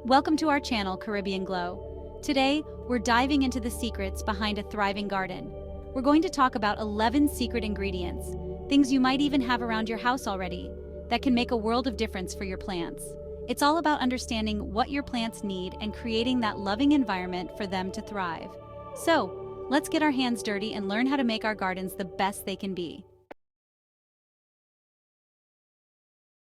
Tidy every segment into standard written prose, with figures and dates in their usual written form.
Welcome to our channel, Caribbean Glow. Today, we're diving into the secrets behind a thriving garden. We're going to talk about 11 secret ingredients, things you might even have around your house already, that can make a world of difference for your plants. It's all about understanding what your plants need and creating that loving environment for them to thrive. So, let's get our hands dirty and learn how to make our gardens the best they can be.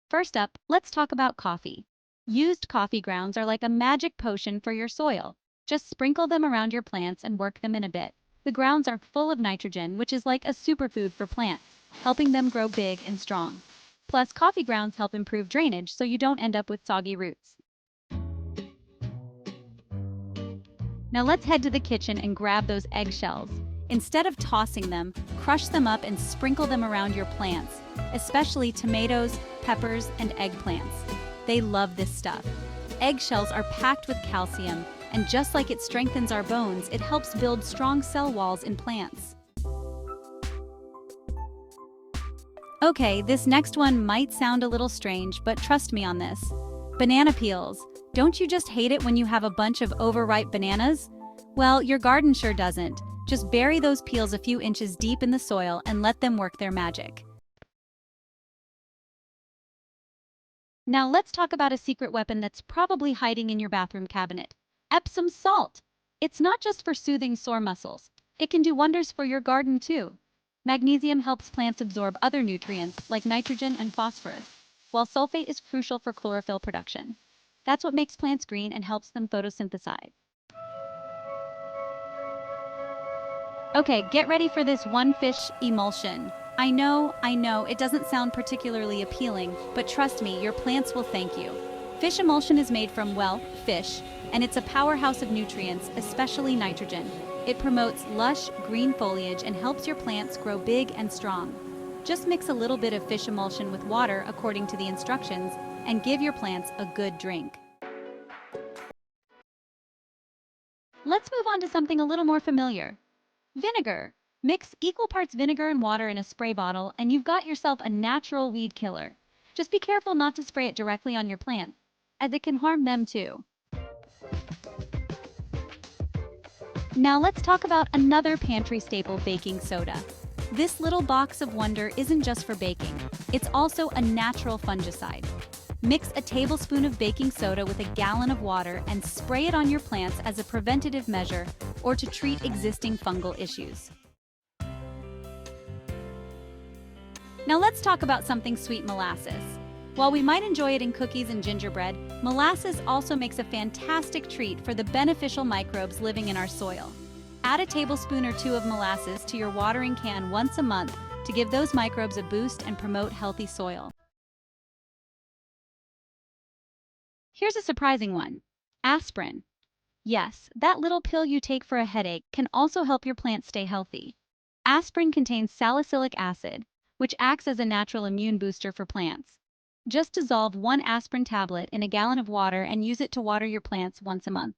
First up, let's talk about coffee. Used coffee grounds are like a magic potion for your soil. Just sprinkle them around your plants and work them in a bit. The grounds are full of nitrogen, which is like a superfood for plants, helping them grow big and strong. Plus, coffee grounds help improve drainage so you don't end up with soggy roots. Now let's head to the kitchen and grab those eggshells. Instead of tossing them, crush them up and sprinkle them around your plants, especially tomatoes, peppers, and eggplants. They love this stuff. Eggshells are packed with calcium, and just like it strengthens our bones, it helps build strong cell walls in plants. Okay, this next one might sound a little strange, but trust me on this. Banana peels. Don't you just hate it when you have a bunch of overripe bananas? Well, your garden sure doesn't. Just bury those peels a few inches deep in the soil and let them work their magic. Now let's talk about a secret weapon that's probably hiding in your bathroom cabinet. Epsom salt. It's not just for soothing sore muscles. It can do wonders for your garden too. Magnesium helps plants absorb other nutrients like nitrogen and phosphorus, while sulfate is crucial for chlorophyll production. That's what makes plants green and helps them photosynthesize. Okay, get ready for this one fish emulsion. I know, it doesn't sound particularly appealing, but trust me, your plants will thank you. Fish emulsion is made from, well, fish, and it's a powerhouse of nutrients, especially nitrogen. It promotes lush, green foliage and helps your plants grow big and strong. Just mix a little bit of fish emulsion with water according to the instructions and give your plants a good drink. Let's move on to something a little more familiar. Vinegar. Mix equal parts vinegar and water in a spray bottle and you've got yourself a natural weed killer. Just be careful not to spray it directly on your plants, as it can harm them too. Now let's talk about another pantry staple, baking soda. This little box of wonder isn't just for baking, it's also a natural fungicide. Mix a tablespoon of baking soda with a gallon of water and spray it on your plants as a preventative measure or to treat existing fungal issues. Now let's talk about something sweet, molasses. While we might enjoy it in cookies and gingerbread, molasses also makes a fantastic treat for the beneficial microbes living in our soil. Add a tablespoon or two of molasses to your watering can once a month to give those microbes a boost and promote healthy soil. Here's a surprising one. Aspirin. Yes, that little pill you take for a headache can also help your plants stay healthy. Aspirin contains salicylic acid, which acts as a natural immune booster for plants. Just dissolve one aspirin tablet in a gallon of water and use it to water your plants once a month.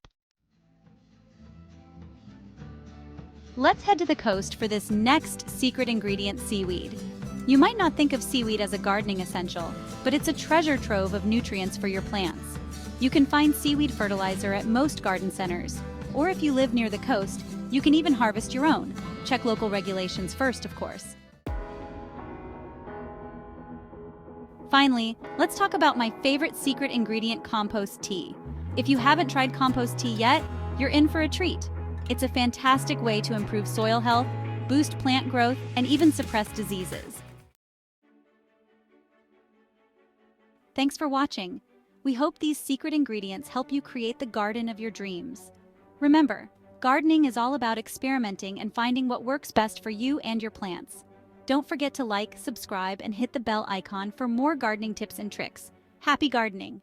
Let's head to the coast for this next secret ingredient, seaweed. You might not think of seaweed as a gardening essential, but it's a treasure trove of nutrients for your plants. You can find seaweed fertilizer at most garden centers, or if you live near the coast, you can even harvest your own. Check local regulations first, of course. Finally, let's talk about my favorite secret ingredient, compost tea. If you haven't tried compost tea yet, you're in for a treat. It's a fantastic way to improve soil health, boost plant growth, and even suppress diseases. Thanks for watching. We hope these secret ingredients help you create the garden of your dreams. Remember, gardening is all about experimenting and finding what works best for you and your plants. Don't forget to like, subscribe, and hit the bell icon for more gardening tips and tricks. Happy gardening!